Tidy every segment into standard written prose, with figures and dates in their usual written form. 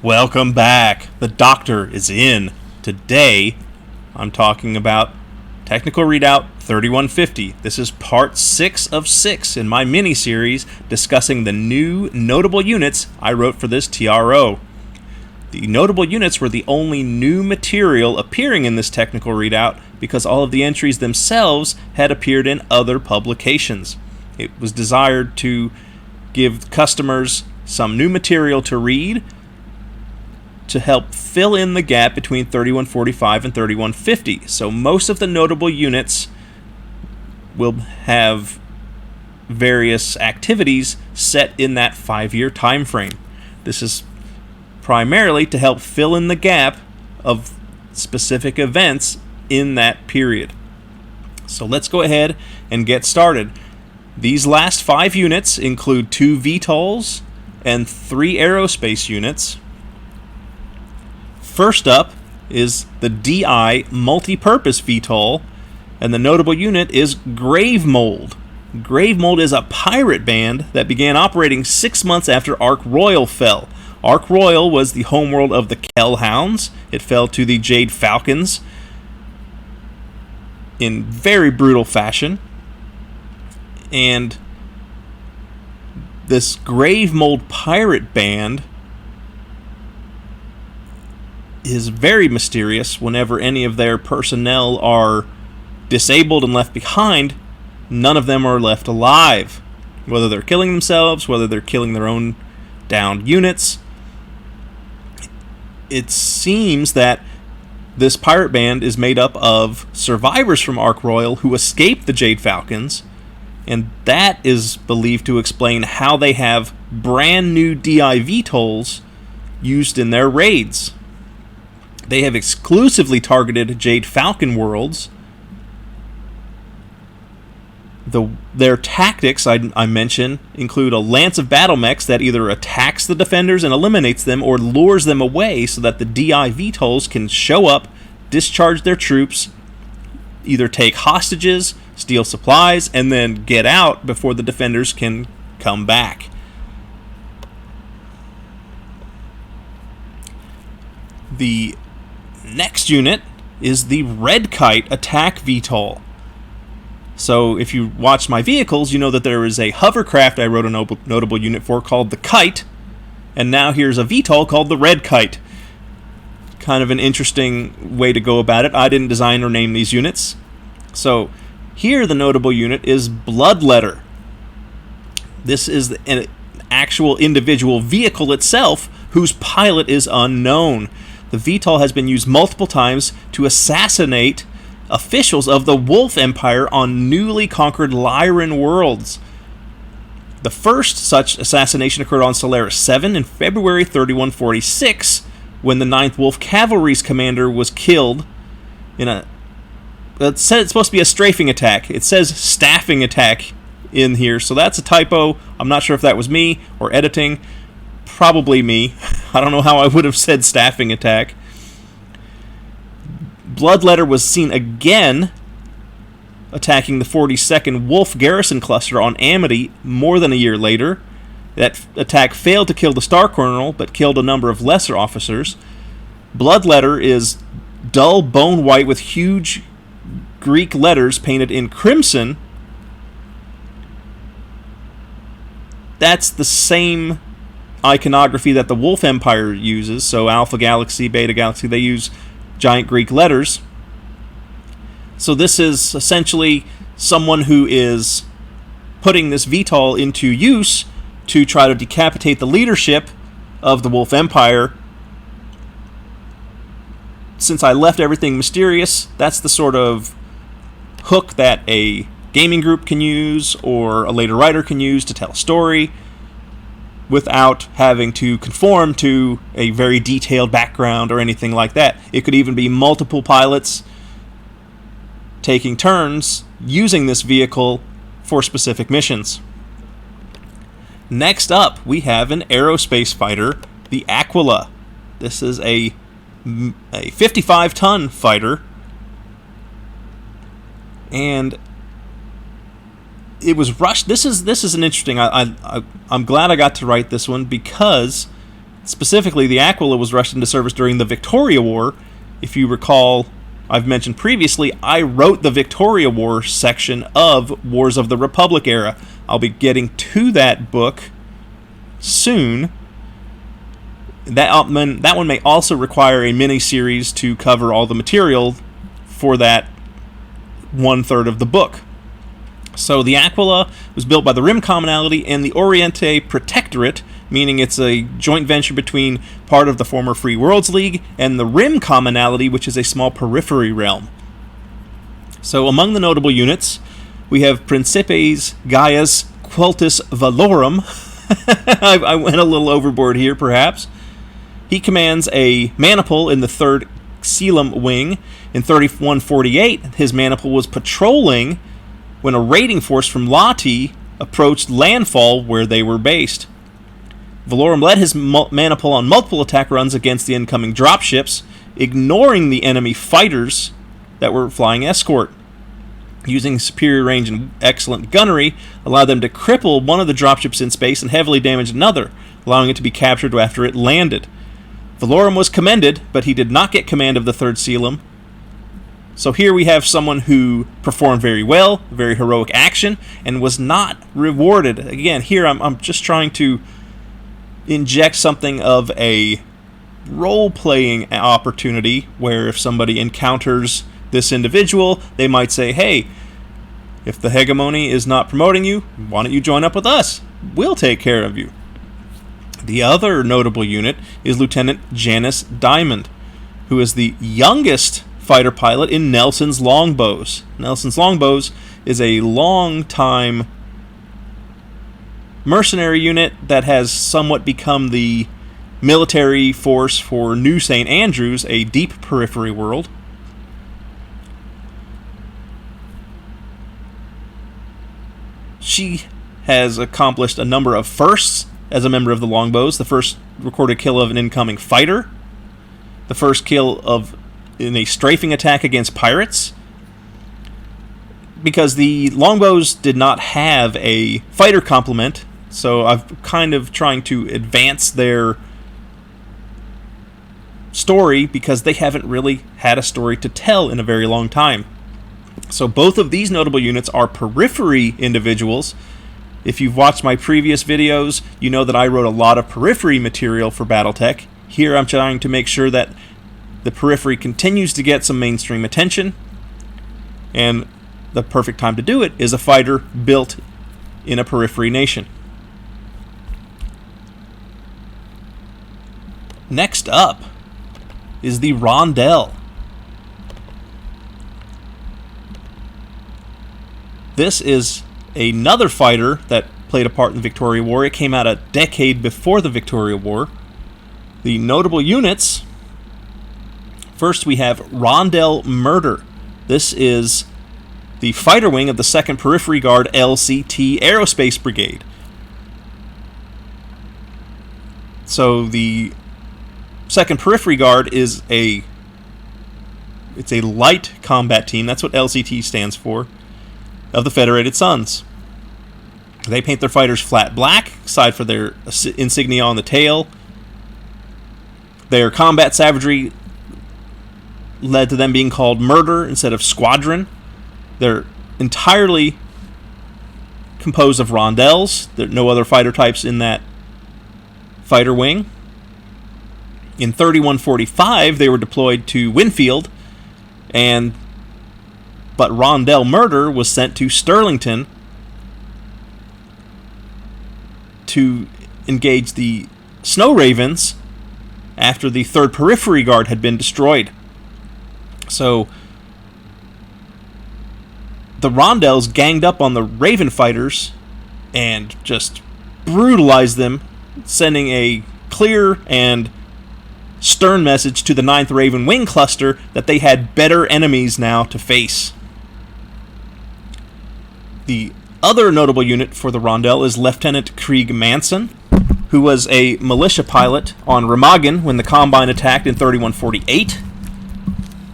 Welcome back. The doctor is in. Today, I'm talking about Technical Readout 3150. This is part 6 of 6 in my mini-series discussing the new notable units I wrote for this TRO. The notable units were the only new material appearing in this Technical Readout because all of the entries themselves had appeared in other publications. It was desired to give customers some new material to read to help fill in the gap between 3145 and 3150. So most of the notable units will have various activities set in that 5-year time frame. This is primarily to help fill in the gap of specific events in that period. So let's go ahead and get started. These last 5 units include 2 VTOLs and 3 aerospace units. First up is the DI Multi-Purpose VTOL, and the notable unit is Grave Mold. Grave Mold is a pirate band that began operating 6 months after Ark Royal fell. Ark Royal was the homeworld of the Kellhounds. It fell to the Jade Falcons in very brutal fashion. And this Grave Mold pirate band is very mysterious. Whenever any of their personnel are disabled and left behind, none of them are left alive. Whether they're killing themselves, whether they're killing their own downed units. It seems that this pirate band is made up of survivors from Ark Royal who escaped the Jade Falcons, and that is believed to explain how they have brand new DI VTOLs used in their raids. They have exclusively targeted Jade Falcon worlds. Their tactics, I mentioned, include a lance of battle mechs that either attacks the defenders and eliminates them or lures them away so that the DI VTOLs can show up, discharge their troops, either take hostages, steal supplies, and then get out before the defenders can come back. The next unit is the Red Kite Attack VTOL. So if you watch my vehicles, you know that there is a hovercraft I wrote a notable unit for called the Kite, and now here's a VTOL called the Red Kite. Kind of an interesting way to go about it. I didn't design or name these units. So here the notable unit is Bloodletter. This is an actual individual vehicle itself whose pilot is unknown. The VTOL has been used multiple times to assassinate officials of the Wolf Empire on newly conquered Lyran worlds. The first such assassination occurred on Solaris 7 in February 3146, when the 9th Wolf Cavalry's commander was killed in a... It said it's supposed to be a strafing attack. It says staffing attack in here, so that's a typo. I'm not sure if that was me or editing. Probably me. I don't know how I would have said staffing attack. Bloodletter was seen again attacking the 42nd Wolf Garrison Cluster on Amity more than a year later. That attack failed to kill the Star Colonel, but killed a number of lesser officers. Bloodletter is dull bone white with huge Greek letters painted in crimson. That's the same iconography that the Wolf Empire uses, so Alpha Galaxy, Beta Galaxy, they use giant Greek letters. So this is essentially someone who is putting this VTOL into use to try to decapitate the leadership of the Wolf Empire. Since I left everything mysterious, that's the sort of hook that a gaming group can use or a later writer can use to tell a story without having to conform to a very detailed background or anything like that. It could even be multiple pilots taking turns using this vehicle for specific missions. Next up, we have an aerospace fighter, the Aquila. This is a 55-ton fighter, and it was rushed. This is an interesting. I'm glad I got to write this one because Specifically, the Aquila was rushed into service during the Victoria War. If you recall, I've mentioned previously, I wrote the Victoria War section of Wars of the Republic era. I'll be getting to that book soon. That one may also require a mini-series to cover all the material for that 1/3 of the book. So the Aquila was built by the Rim Commonalty and the Oriente Protectorate, meaning it's a joint venture between part of the former Free Worlds League and the Rim Commonalty, which is a small periphery realm. So among the notable units, we have Principes Gaius Quiltus Valorum. I went a little overboard here, perhaps. He commands a maniple in the 3rd Coelum Wing. In 3148, his maniple was patrolling when a raiding force from Lati approached landfall where they were based. Valorum led his maniple on multiple attack runs against the incoming dropships, ignoring the enemy fighters that were flying escort. Using superior range and excellent gunnery, allowed them to cripple one of the dropships in space and heavily damage another, allowing it to be captured after it landed. Valorum was commended, but he did not get command of the 3rd Coelum. So here we have someone who performed very well, very heroic action, and was not rewarded. Again, here I'm just trying to inject something of a role-playing opportunity where if somebody encounters this individual, they might say, hey, if the hegemony is not promoting you, why don't you join up with us? We'll take care of you. The other notable unit is Lieutenant Janus Diamond, who is the youngest fighter pilot in Nelson's Longbows. Nelson's Longbows is a long-time mercenary unit that has somewhat become the military force for New St. Andrews, a deep periphery world. She has accomplished a number of firsts as a member of the Longbows. The first recorded kill of an incoming fighter. The first kill in a strafing attack against pirates. Because the Longbows did not have a fighter complement, so I'm kind of trying to advance their story because they haven't really had a story to tell in a very long time. So both of these notable units are periphery individuals. If you've watched my previous videos, you know that I wrote a lot of periphery material for BattleTech. Here I'm trying to make sure that the periphery continues to get some mainstream attention, and the perfect time to do it is a fighter built in a periphery nation. Next up is the Rondel. This is another fighter that played a part in the Victoria War. It came out a decade before the Victoria War. The notable units, first we have Rondel Murder. This is the fighter wing of the 2nd Periphery Guard LCT Aerospace Brigade. So the 2nd Periphery Guard is a light combat team. That's what LCT stands for, of the Federated Suns. They paint their fighters flat black, aside for their insignia on the tail. Their combat savagery led to them being called Murder instead of Squadron. They're entirely composed of Rondels. There are no other fighter types in that fighter wing. In 3145, they were deployed to Winfield, but Rondel Murder was sent to Sterlington to engage the Snow Ravens after the 3rd Periphery Guard had been destroyed. So the Rondels ganged up on the Raven fighters and just brutalized them, sending a clear and stern message to the 9th Raven Wing Cluster that they had better enemies now to face. The other notable unit for the Rondel is Lieutenant Krieg Manson, who was a militia pilot on Remagen when the Combine attacked in 3148.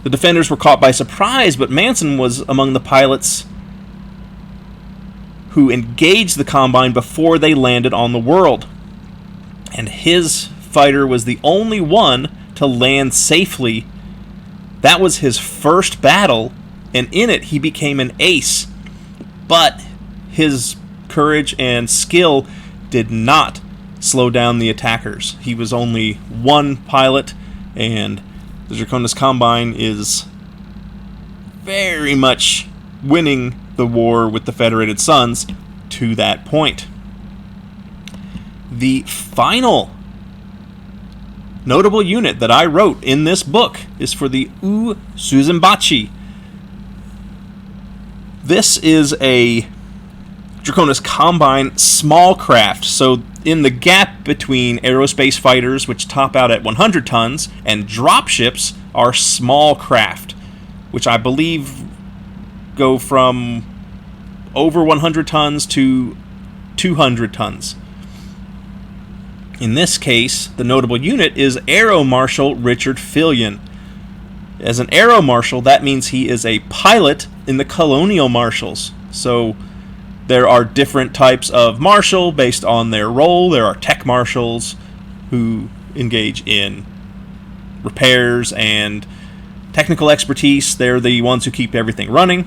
The defenders were caught by surprise, but Manson was among the pilots who engaged the Combine before they landed on the world. And his fighter was the only one to land safely. That was his first battle, and in it he became an ace. But his courage and skill did not slow down the attackers. He was only one pilot, and the Draconis Combine is very much winning the war with the Federated Suns to that point. The final notable unit that I wrote in this book is for the Uzumbachi. This is a Draconis Combine small craft, so in the gap between aerospace fighters, which top out at 100 tons, and dropships are small craft, which I believe go from over 100 tons to 200 tons. In this case, the notable unit is Aero Marshal Richard Fillion. As an Aero Marshal, that means he is a pilot in the Colonial Marshals. So there are different types of Marshal based on their role. There are Tech Marshals who engage in repairs and technical expertise. They're the ones who keep everything running.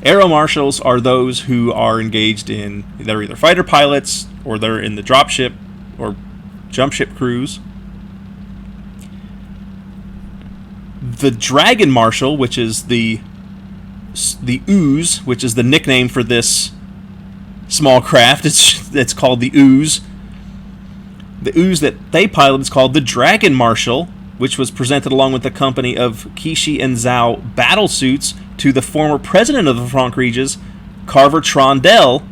Aero Marshals are those who are engaged in, they're either fighter pilots or they're in the dropship or jump ship crews. The Dragon Marshal, which is the Ooze, which is the nickname for this small craft, it's called the Ooze. The Ooze that they pilot is called the Dragon Marshal, which was presented along with the company of Kishi and Zhao battle suits to the former president of the Franc Regis, Carver Trondell,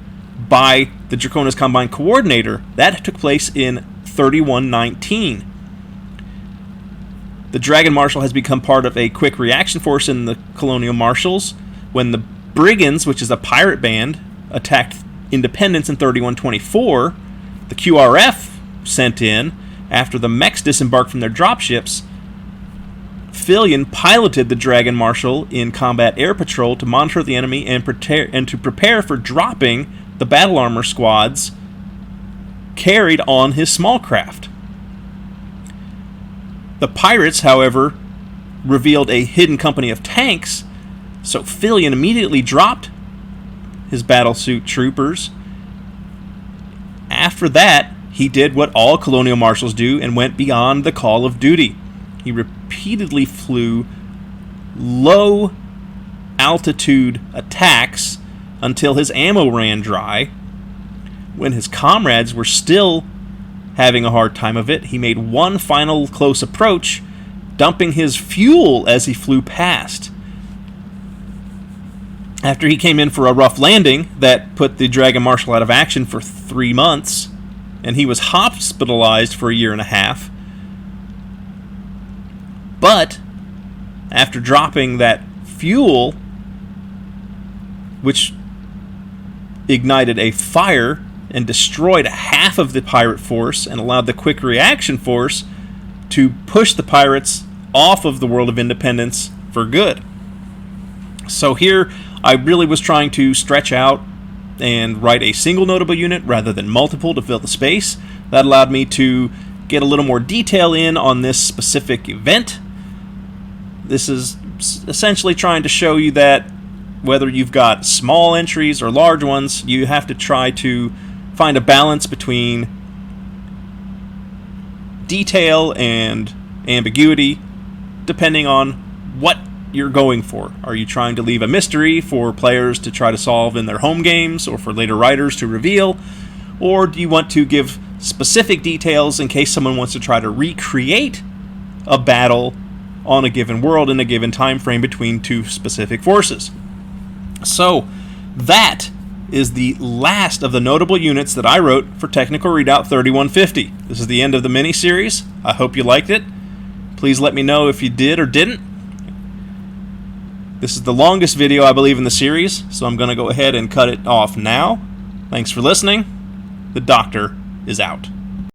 by the Draconis Combine Coordinator. That took place in 3119. The Dragon Marshal has become part of a quick reaction force in the Colonial Marshals. When the Brigands, which is a pirate band, attacked Independence in 3124, the QRF sent in, after the mechs disembarked from their dropships, Fillion piloted the Dragon Marshal in combat air patrol to monitor the enemy and to prepare for dropping the battle armor squads carried on his small craft. The pirates, however, revealed a hidden company of tanks, so Fillion immediately dropped his battlesuit troopers. After that, he did what all Colonial Marshals do and went beyond the call of duty. He repeatedly flew low-altitude attacks until his ammo ran dry. When his comrades were still having a hard time of it, he made one final close approach, dumping his fuel as he flew past. After he came in for a rough landing that put the Dragon Marshal out of action for 3 months, and he was hospitalized for a year and a half. But after dropping that fuel, which ignited a fire and destroyed half of the pirate force and allowed the quick reaction force to push the pirates off of the world of Independence for good. So here I really was trying to stretch out and write a single notable unit rather than multiple to fill the space. That allowed me to get a little more detail in on this specific event. This is essentially trying to show you that whether you've got small entries or large ones, you have to try to find a balance between detail and ambiguity depending on what you're going for. Are you trying to leave a mystery for players to try to solve in their home games or for later writers to reveal? Or do you want to give specific details in case someone wants to try to recreate a battle on a given world in a given time frame between two specific forces? So that is the last of the notable units that I wrote for Technical Readout 3150. This is the end of the mini-series. I hope you liked it. Please let me know if you did or didn't. This is the longest video, I believe, in the series, so I'm going to go ahead and cut it off now. Thanks for listening. The Doctor is out.